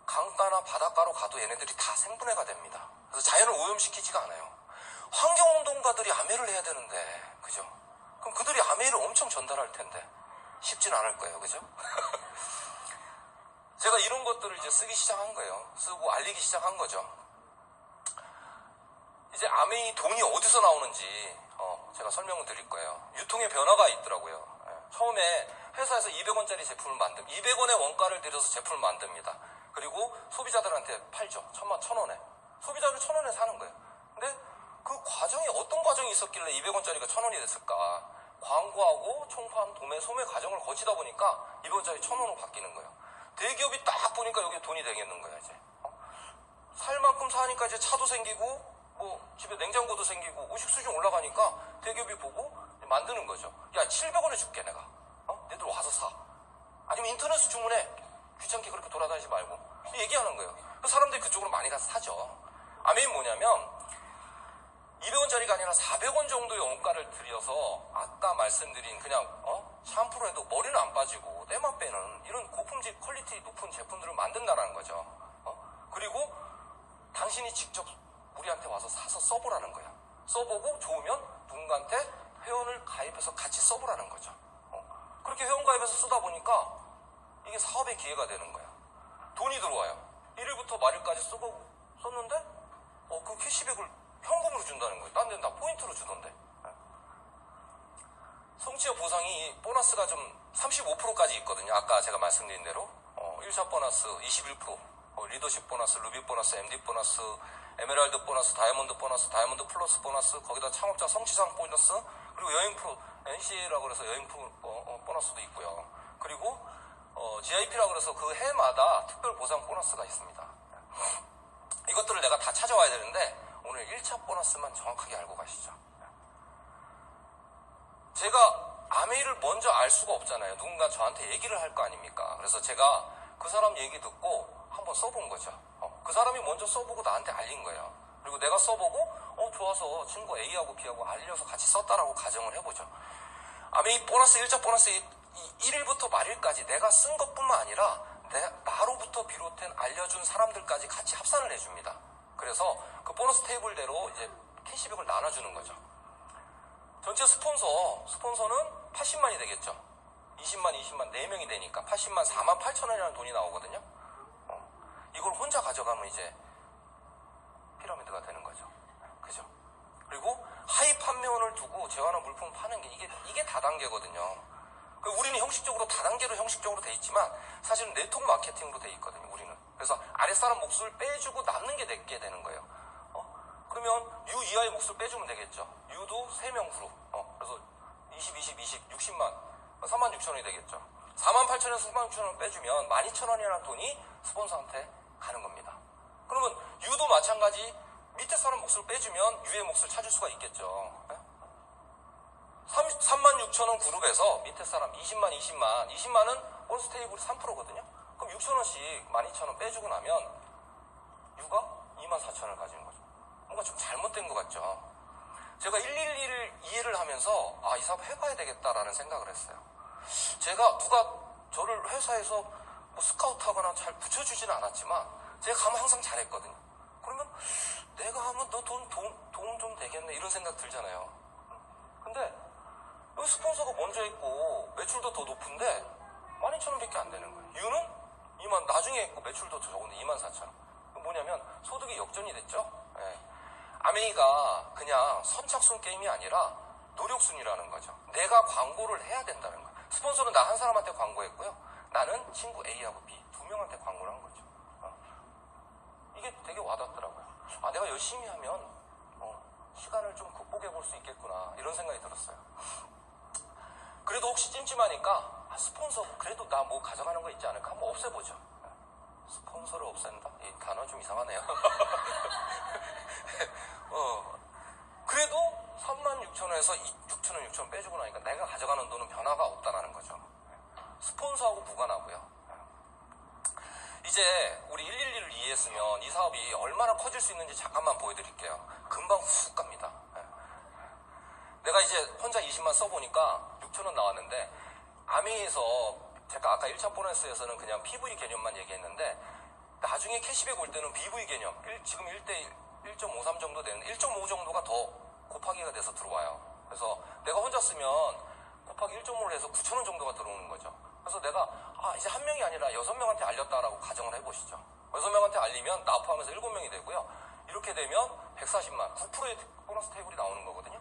강가나 바닷가로 가도 얘네들이 다 생분해가 됩니다. 그래서 자연을 오염시키지가 않아요. 환경운동가들이 아메이를 해야 되는데 그죠? 그럼 그들이 아메이를 엄청 전달할 텐데 쉽진 않을 거예요. 그죠? 제가 이런 것들을 이제 쓰기 시작한 거예요. 쓰고 알리기 시작한 거죠. 이제 아메이 돈이 어디서 나오는지 제가 설명을 드릴 거예요. 유통의 변화가 있더라고요. 처음에 회사에서 200원짜리 제품을 200원의 원가를 들여서 제품을 만듭니다. 그리고 소비자들한테 팔죠. 1,000원에. 소비자들 1,000원에 사는 거예요. 근데 그 과정이 어떤 과정이 있었길래 200원짜리가 1,000원이 됐을까? 광고하고 총판, 도매, 소매 과정을 거치다 보니까 200원짜리 1,000원으로 바뀌는 거예요. 대기업이 딱 보니까 여기에 돈이 되겠는 거야, 이제. 살 만큼 사니까 이제 차도 생기고, 집에 냉장고도 생기고, 의식 수준 올라가니까 대기업이 보고 만드는 거죠. 야, 700원에 줄게, 내가. 너희들 와서 사. 아니면 인터넷으로 주문해. 귀찮게 그렇게 돌아다니지 말고. 얘기하는 거예요. 그 사람들이 그쪽으로 많이 가서 사죠. 아메이는 뭐냐면, 200원짜리가 아니라 400원 정도의 원가를 들여서 아까 말씀드린 그냥 샴푸로 해도 머리는 안 빠지고 때만 빼는 이런 고품질 퀄리티 높은 제품들을 만든다는 거죠. 그리고 당신이 직접 우리한테 와서 사서 써보라는 거야. 써보고 좋으면 누군가한테 회원을 가입해서 같이 써보라는 거죠. 그렇게 회원 가입해서 쓰다 보니까 이게 사업의 기회가 되는 거야. 돈이 들어와요. 1일부터 말일까지 썼는데 그 캐시백을 현금으로 준다는 거예요. 딴 데는 다 포인트로 주던데. 성취와 보상이 보너스가 좀 35%까지 있거든요. 아까 제가 말씀드린 대로 1차 보너스 21%, 리더십 보너스, 루비 보너스, MD 보너스, 에메랄드 보너스, 다이아몬드 보너스, 다이아몬드 플러스 보너스, 거기다 창업자 성취상 보너스, 그리고 여행 프로, NCA라고 그래서 여행 프로 보너스도 있고요. 그리고 GIP라고 그래서 그 해마다 특별 보상 보너스가 있습니다. 이것들을 내가 다 찾아와야 되는데 오늘 1차 보너스만 정확하게 알고 가시죠. 제가 아메이를 먼저 알 수가 없잖아요. 누군가 저한테 얘기를 할 거 아닙니까? 그래서 제가 그 사람 얘기 듣고 한번 써본 거죠. 그 사람이 먼저 써보고 나한테 알린 거예요. 그리고 내가 써보고 좋아서 친구 A하고 B하고 알려서 같이 썼다라고 가정을 해보죠. 아메이 보너스 1차 보너스 1일부터 말일까지 내가 쓴 것뿐만 아니라 나로부터 비롯된 알려준 사람들까지 같이 합산을 해줍니다. 그래서 그 보너스 테이블대로 이제 캐시백을 나눠주는 거죠. 전체 스폰서는 80만이 되겠죠. 20만, 4명이 되니까 80만 4만 8천 원이라는 돈이 나오거든요. 이걸 혼자 가져가면 이제 피라미드가 되는 거죠. 그죠? 그리고 하위 판매원을 두고 제한한 물품을 파는 게 이게 다단계거든요. 우리는 형식적으로 돼 있지만 사실은 네트워크 마케팅으로 돼 있거든요. 우리는. 그래서 아랫사람 몫을 빼주고 남는 게 내게 되는 거예요. 그러면 U 이하의 몫을 빼주면 되겠죠. U도 3명 그룹. 그래서 60만 36,000원이 되겠죠. 48,000원에서 36,000원 빼주면 12,000원이라는 돈이 스폰서한테 가는 겁니다. 그러면 U도 마찬가지 밑에 사람 몫을 빼주면 U의 몫을 찾을 수가 있겠죠. 36,000원 그룹에서 밑에 사람 20만은 보너스 테이블이 3%거든요. 그럼 6,000원씩 12,000원 빼주고 나면 U가 24,000원을 가지는 거죠. 뭔가 좀 잘못된 것 같죠. 제가 111을 이해를 하면서 이 사업 해봐야 되겠다라는 생각을 했어요. 누가 저를 회사에서 뭐 스카우트하거나 잘 붙여주지는 않았지만 제가 가면 항상 잘했거든요. 그러면 내가 하면 너 도움 좀 되겠네 이런 생각 들잖아요. 근데 여기 스폰서가 먼저 있고 매출도 더 높은데 12,000원밖에 안 되는 거예요. 이유는 나중에 있고 매출도 더 적은데 24,000원. 뭐냐면 소득이 역전이 됐죠. 예. 아메이가 그냥 선착순 게임이 아니라 노력순이라는 거죠. 내가 광고를 해야 된다는 거예요. 스폰서는 나 한 사람한테 광고했고요. 나는 친구 A하고 B 두 명한테 광고를 한 거죠. 이게 되게 와닿더라고요. 아, 내가 열심히 하면 시간을 좀 극복해 볼 수 있겠구나 이런 생각이 들었어요. 그래도 혹시 찜찜하니까 스폰서 그래도 나 뭐 가져가는 거 있지 않을까 한번 없애보죠. 스폰서를 없앤다? 이 단어 좀 이상하네요. 그래도 36,000원에서 6,000원, 6,000원 빼주고 나니까 내가 가져가는 돈은 변화가 없다라는 거죠. 스폰서하고 무관하고요. 이제 우리 111을 이해했으면 이 사업이 얼마나 커질 수 있는지 잠깐만 보여드릴게요. 금방 훅 갑니다. 내가 이제 혼자 20만 써보니까 6,000원 나왔는데 아메이에서 제가 아까 1차 보너스에서는 그냥 PV 개념만 얘기했는데 나중에 캐시백 올 때는 BV 개념 지금 1대 1.53 정도 되는 1.5 정도가 더 곱하기가 돼서 들어와요. 그래서 내가 혼자 쓰면 곱하기 1.5를 해서 9,000원 정도가 들어오는 거죠. 그래서 내가 이제 한 명이 아니라 6명한테 알렸다라고 가정을 해보시죠. 6명한테 알리면 나 포함해서 7명이 되고요. 이렇게 되면 140만 9%의 보너스 테이블이 나오는 거거든요.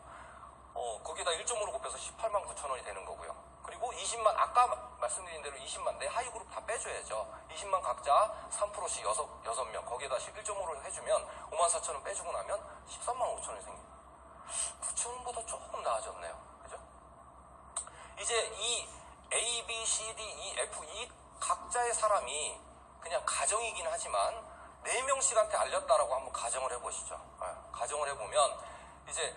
거기다 1.5로 곱해서 18만 9천원이 되는 거고요. 그리고 20만 아까 말씀드린 대로 20만 내 하위 그룹 다 빼줘야죠. 20만 각자 3%씩 6명 거기에다 11.5를 해주면 54,000원 빼주고 나면 13만 5천원이 생겨요. 9천원보다 조금 나아졌네요. 그죠? 이제 이 A, B, C, D, E, F 이 각자의 사람이 그냥 가정이긴 하지만 4명씩한테 알렸다라고 한번 가정을 해보시죠. 가정을 해보면 이제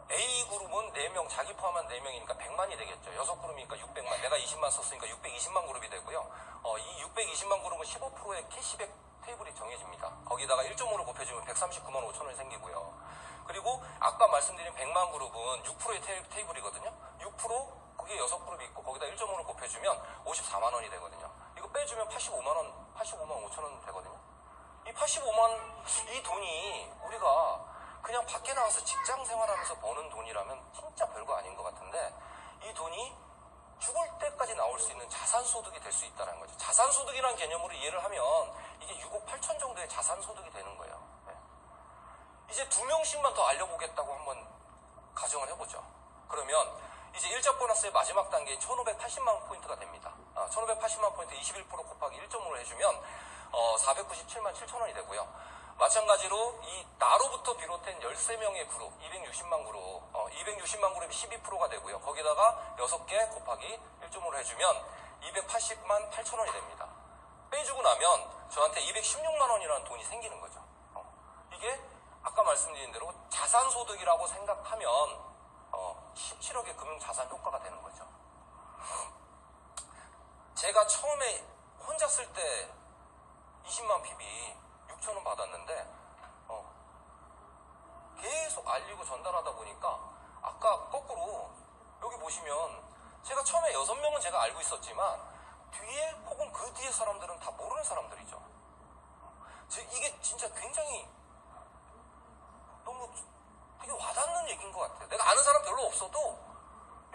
A그룹은 4명, 자기 포함한 4명이니까 100만이 되겠죠. 6그룹이니까 600만. 내가 20만 썼으니까 620만 그룹이 되고요. 이 620만 그룹은 15%의 캐시백 테이블이 정해집니다. 거기다가 1.5를 곱해주면 139만 5천원이 생기고요. 그리고 아까 말씀드린 100만 그룹은 6%의 테이블이거든요. 6% 그게 6그룹이 있고 거기다 1.5를 곱해주면 54만 원이 되거든요. 이거 빼주면 85만 5천원 되거든요. 이 85만 이 돈이 우리가 그냥 밖에 나와서 직장 생활하면서 버는 돈이라면 진짜 별거 아닌 것 같은데 이 돈이 죽을 때까지 나올 수 있는 자산소득이 될 수 있다는 거죠. 자산소득이라는 개념으로 이해를 하면 이게 6억 8천 정도의 자산소득이 되는 거예요. 네. 이제 2명씩만 더 알려보겠다고 한번 가정을 해보죠. 그러면 이제 1차 보너스의 마지막 단계인 1,580만 포인트가 됩니다. 1,580만 포인트 21% 곱하기 1.5를 해주면 497만 7천원이 되고요. 마찬가지로 이 나로부터 비롯된 13명의 그룹 260만 그룹 260만 그룹이 12%가 되고요. 거기다가 6개 곱하기 1.5를 해주면 280만 8천원이 됩니다. 빼주고 나면 저한테 216만 원이라는 돈이 생기는 거죠. 이게 아까 말씀드린 대로 자산소득이라고 생각하면 17억의 금융자산 효과가 되는 거죠. 제가 처음에 혼자 쓸 때 20만 PB 6,000원 받았는데 계속 알리고 전달하다 보니까 아까 거꾸로 여기 보시면 제가 처음에 6명은 제가 알고 있었지만 뒤에 혹은 그 뒤에 사람들은 다 모르는 사람들이죠. 이게 진짜 굉장히 너무 되게 와닿는 얘기인 것 같아요. 내가 아는 사람 별로 없어도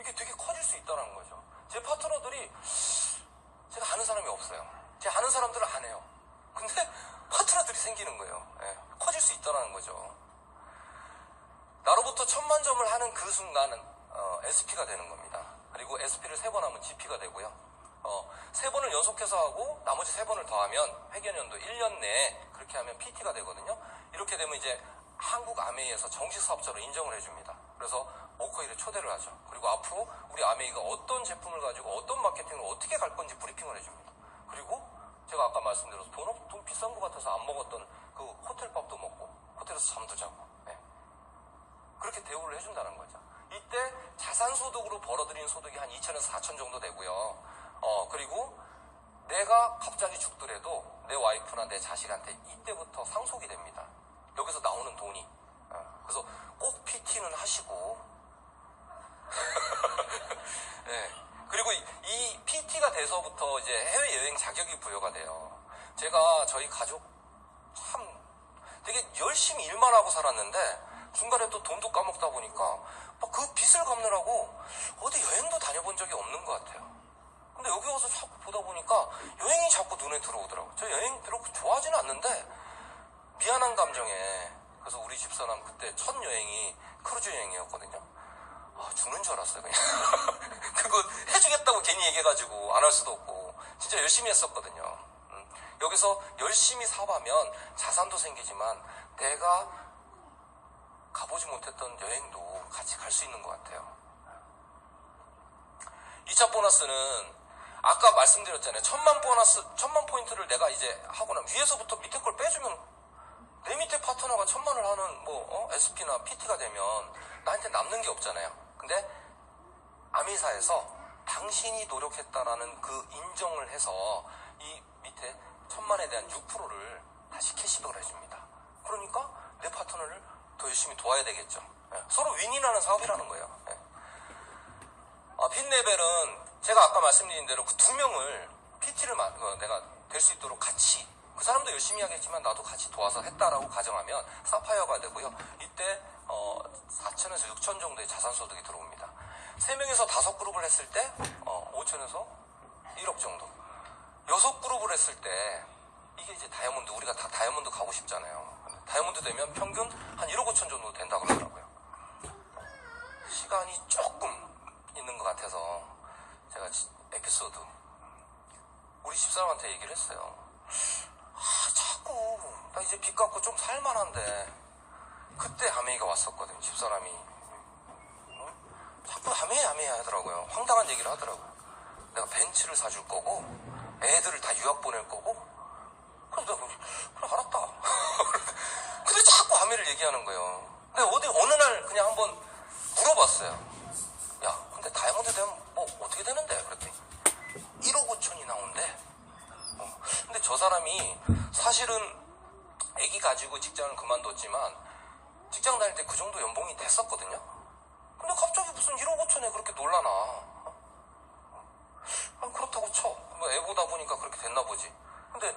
이게 되게 커질 수 있다는 거죠. 제 파트너들이 제가 아는 사람이 없어요. 제 아는 사람들은 안 해요. 근데 파트너들이 생기는 거예요. 예, 커질 수 있다는 거죠. 나로부터 1000만 점을 하는 그 순간은 SP가 되는 겁니다. 그리고 SP를 3번 하면 GP가 되고요. 3번을 연속해서 하고 나머지 3번을 더하면 회계연도 1년 내에 그렇게 하면 PT가 되거든요. 이렇게 되면 이제 한국 아메이에서 정식 사업자로 인정을 해줍니다. 그래서 워커힐에 초대를 하죠. 그리고 앞으로 우리 아메이가 어떤 제품을 가지고 어떤 마케팅을 어떻게 갈 건지 브리핑을 해줍니다. 그리고 제가 아까 말씀드려서 돈 비싼 것 같아서 안 먹었던 그 호텔밥도 먹고 호텔에서 잠도 자고 그렇게 대우를 해준다는 거죠. 이때 자산소득으로 벌어들인 소득이 한 2천에서 4천 정도 되고요. 그리고 내가 갑자기 죽더라도 내 와이프나 내 자식한테 이때부터 상속이 됩니다. 여기서 나오는 돈이. 그래서 꼭 PT는 하시고 네. 그리고 이 PT가 돼서부터 이제 해외여행 자격이 제가 저희 가족 참 되게 열심히 일만 하고 살았는데 중간에 또 돈도 까먹다 보니까 막 그 빚을 갚느라고 어디 여행도 다녀본 적이 없는 것 같아요. 근데 여기 와서 자꾸 보다 보니까 여행이 자꾸 눈에 들어오더라고요. 저 여행 별로 좋아하지는 않는데 미안한 감정에, 그래서 우리 집사람 그때 첫 여행이 크루즈 여행이었거든요. 아, 죽는 줄 알았어요, 그냥. 그거 해주겠다고 괜히 얘기해가지고 안 할 수도 없고 진짜 열심히 했었거든요. 여기서 열심히 사업하면 자산도 생기지만 내가 가보지 못했던 여행도 같이 갈 수 있는 것 같아요. 2차 보너스는 아까 말씀드렸잖아요. 1000만 포인트를 내가 이제 하거나 위에서부터 밑에 걸 빼주면 내 밑에 파트너가 1000만을 하는 SP나 PT가 되면 나한테 남는 게 없잖아요. 근데 아미사에서 당신이 노력했다라는 그 인정을 해서 이 밑에 1000만에 대한 6%를 다시 캐시백을 해줍니다. 그러니까 내 파트너를 더 열심히 도와야 되겠죠. 서로 윈윈하는 사업이라는 거예요. 핀레벨은 제가 아까 말씀드린 대로 그 2명을 PT를 내가 될 수 있도록 같이, 그 사람도 열심히 하겠지만 나도 같이 도와서 했다라고 가정하면 사파이어가 되고요. 이때 4천에서 6천 정도의 자산소득이 들어옵니다. 3명에서 5그룹을 했을 때 5천에서 1억 정도. 6그룹을 했을 때 이게 이제 다이아몬드, 우리가 다 다이아몬드 가고 싶잖아요. 다이아몬드 되면 평균 한 1억 5천 정도 된다 그러더라고요. 시간이 조금 있는 것 같아서 제가 에피소드 우리 집사람한테 얘기를 했어요. 자꾸 나 이제 빚 갚고 좀 살만한데, 그때 아메이가 왔었거든요. 집사람이 자꾸 아메이 하더라고요. 황당한 얘기를 하더라고요. 내가 벤츠를 사줄 거고 애들을 다 유학 보낼 거고. 그래서 내가 그래 알았다. 근데 자꾸 아메이를 얘기하는 거예요. 근데 어느 날 그냥 한번 물어봤어요. 야, 근데 다이아몬드 되면 뭐 어떻게 되는데? 그랬더니 1억 5천이 나온대. 근데 저 사람이 사실은 애기 가지고 직장을 그만뒀지만 직장 다닐 때 그 정도 연봉이 됐었거든요. 근데 갑자기 무슨 1억 5천에 그렇게 놀라나. 그렇다고 쳐. 뭐 애 보다 보니까 그렇게 됐나 보지. 근데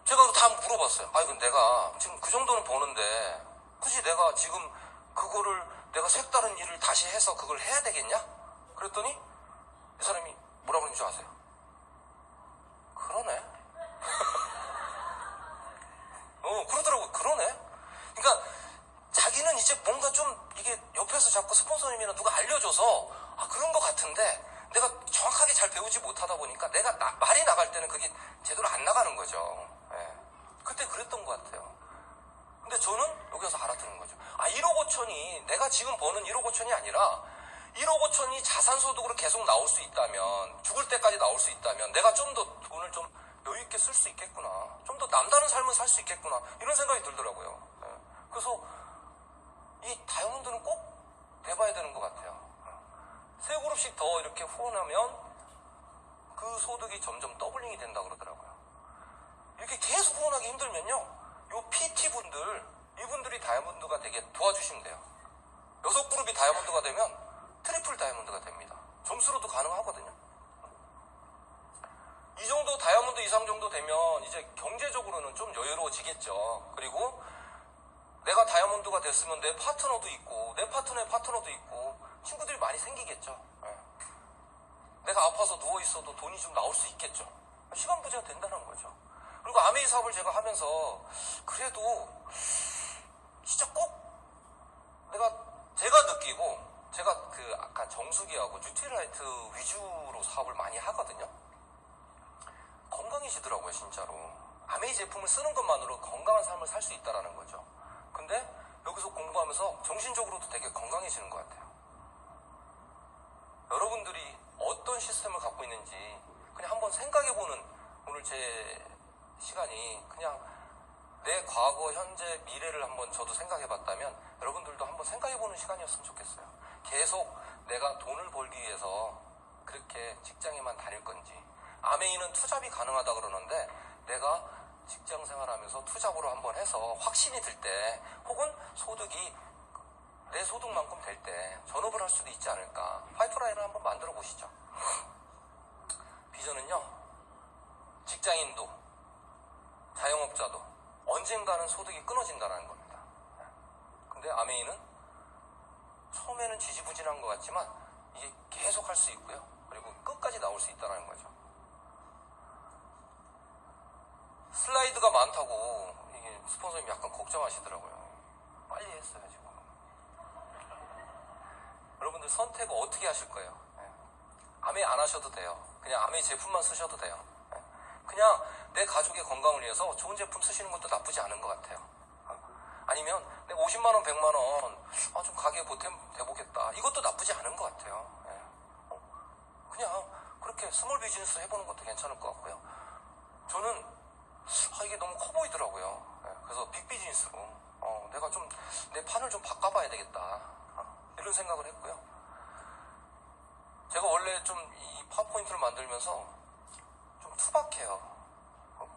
제가 다 물어봤어요. 이건 내가 지금 그 정도는 버는데 굳이 내가 지금 그거를 내가 색다른 일을 다시 해서 그걸 해야 되겠냐? 그랬더니 이 사람이 뭐라고 그러는 줄 아세요? 그러네. 그러더라고요. 그러네. 그러니까 자기는 이제 뭔가 좀 이게 옆에서 자꾸 스폰서님이나 누가 알려줘서 그런 것 같은데 내가 정확하게 잘 배우지 못하다 보니까 내가 말이 나갈 때는 그게 제대로 안 나가는 거죠. 그때 그랬던 것 같아요. 근데 저는 여기서 알아듣는 거죠. 1억 5천이 내가 지금 버는 1억 5천이 아니라 1억 5천이 자산소득으로 계속 나올 수 있다면, 죽을 때까지 나올 수 있다면 내가 좀 더 돈을 좀 여유있게 쓸 수 있겠구나, 좀 더 남다른 삶을 살 수 있겠구나, 이런 생각이 들더라고요. 그래서 이 다이아몬드는 꼭 돼봐야 되는 것 같아요. 3그룹씩 더 이렇게 후원하면 그 소득이 점점 더블링이 된다 그러더라고요. 이렇게 계속 후원하기 힘들면요, 요 PT분들, 이분들이 다이아몬드가 되게 도와주시면 돼요. 6그룹이 다이아몬드가 되면 트리플 다이아몬드가 됩니다. 점수로도 가능하거든요. 이 정도 다이아몬드 이상 정도 되면 이제 경제적으로는 좀 여유로워지겠죠. 그리고 내가 다이아몬드가 됐으면 내 파트너도 있고 내 파트너의 파트너도 있고 친구들이 많이 생기겠죠. 내가 아파서 누워있어도 돈이 좀 나올 수 있겠죠. 시간 부재가 된다는 거죠. 그리고 아메이 사업을 제가 하면서 그래도 진짜 꼭 제가 느끼고, 제가 아까 정수기하고 뉴트리라이트 위주로 사업을 많이 하거든요. 건강해지더라고요, 진짜로. 아메이 제품을 쓰는 것만으로 건강한 삶을 살 수 있다는 거죠. 근데 여기서 공부하면서 정신적으로도 되게 건강해지는 것 같아요. 여러분들이 어떤 시스템을 갖고 있는지 그냥 한번 생각해보는 오늘 제 시간이, 그냥 내 과거, 현재, 미래를 한번 저도 생각해봤다면 여러분들도 한번 생각해보는 시간이었으면 좋겠어요. 계속 내가 돈을 벌기 위해서 그렇게 직장에만 다닐 건지, 아메이는 투잡이 가능하다 그러는데 내가 직장 생활하면서 투잡으로 한번 해서 확신이 들 때, 혹은 소득이 내 소득만큼 될 때 전업을 할 수도 있지 않을까. 파이프라인을 한번 만들어 보시죠. 비전은요, 직장인도 자영업자도 언젠가는 소득이 끊어진다는 겁니다. 근데 아메이는 처음에는 지지부진한 것 같지만 이게 계속 할 수 있고요. 그리고 끝까지 나올 수 있다는 거죠. 슬라이드가 많다고 이게 스폰서님이 약간 걱정하시더라고요. 빨리 했어요, 지금. 여러분들 선택을 어떻게 하실 거예요? 아메이 안 하셔도 돼요. 그냥 아메이 제품만 쓰셔도 돼요. 그냥 내 가족의 건강을 위해서 좋은 제품 쓰시는 것도 나쁘지 않은 것 같아요. 아니면 내가 50만 원, 100만 원, 좀 가게 보탬 돼보겠다. 이것도 나쁘지 않은 것 같아요. 그냥 그렇게 스몰 비즈니스 해보는 것도 괜찮을 것 같고요. 저는 이게 너무 커 보이더라고요. 그래서 빅 비즈니스로 내가 좀 내 판을 좀 바꿔봐야 되겠다. 이런 생각을 했고요. 제가 원래 좀 이 파워포인트를 만들면서 좀 투박해요.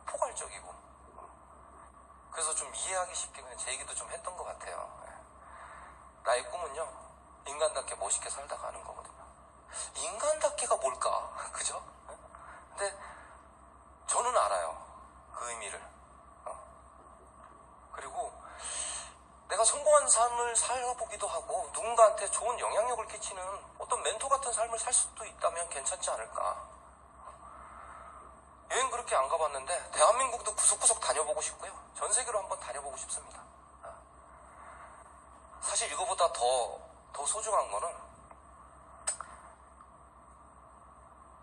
포괄적이고. 그래서 좀 이해하기 쉽게 그냥 제 얘기도 좀 했던 것 같아요. 나의 꿈은요, 인간답게 멋있게 살다 가는 거거든요. 인간답게가 뭘까? 그죠? 근데 저는 알아요. 그 의미를. 그리고 내가 성공한 삶을 살아보기도 하고 누군가한테 좋은 영향력을 끼치는 어떤 멘토 같은 삶을 살 수도 있다면 괜찮지 않을까. 여행 그렇게 안 가봤는데 대한민국도 구석구석 다녀보고 싶고요. 전 세계로 한번 다녀보고 싶습니다. 사실 이거보다 더 소중한 거는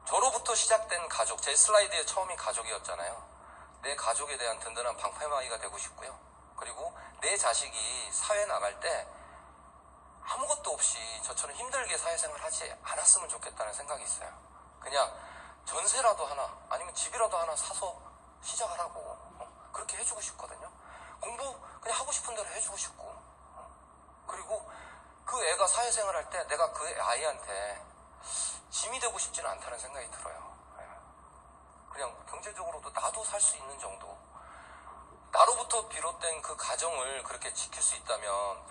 저로부터 시작된 가족, 제 슬라이드의 처음이 가족이었잖아요. 내 가족에 대한 든든한 방패막이가 되고 싶고요. 그리고 내 자식이 사회 나갈 때 아무것도 없이 저처럼 힘들게 사회생활 하지 않았으면 좋겠다는 생각이 있어요. 그냥 전세라도 하나 아니면 집이라도 하나 사서 시작하라고 그렇게 해주고 싶거든요. 공부 그냥 하고 싶은 대로 해주고 싶고 그리고 그 애가 사회생활 할 때 내가 그 아이한테 짐이 되고 싶지는 않다는 생각이 들어요. 그냥 경제적으로도 나도 살 수 있는 정도, 나로부터 비롯된 그 가정을 그렇게 지킬 수 있다면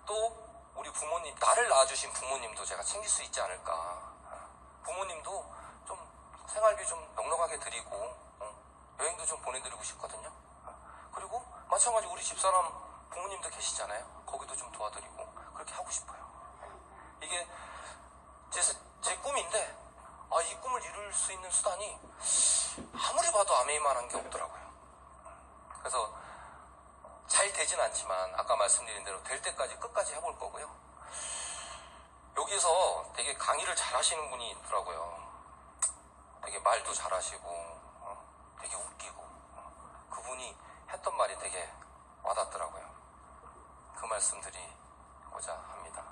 또 우리 부모님, 나를 낳아주신 부모님도 제가 챙길 수 있지 않을까. 부모님도 좀 생활비 좀 넉넉하게 드리고 여행도 좀 보내드리고 싶거든요. 그리고 마찬가지 우리 집사람 부모님도 계시잖아요. 거기도 좀 도와드리고 그렇게 하고 싶어요. 이게 제 꿈인데 이 꿈을 이룰 수 있는 수단이 아무리 봐도 아메이만한 게 없더라고요. 그래서 잘 되진 않지만 아까 말씀드린 대로 될 때까지 끝까지 해볼 거고요. 여기서 되게 강의를 잘 하시는 분이 있더라고요. 되게 말도 잘하시고 되게 웃기고 그분이 했던 말이 되게 와닿더라고요. 그 말씀 드리고자 합니다.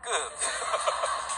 끝.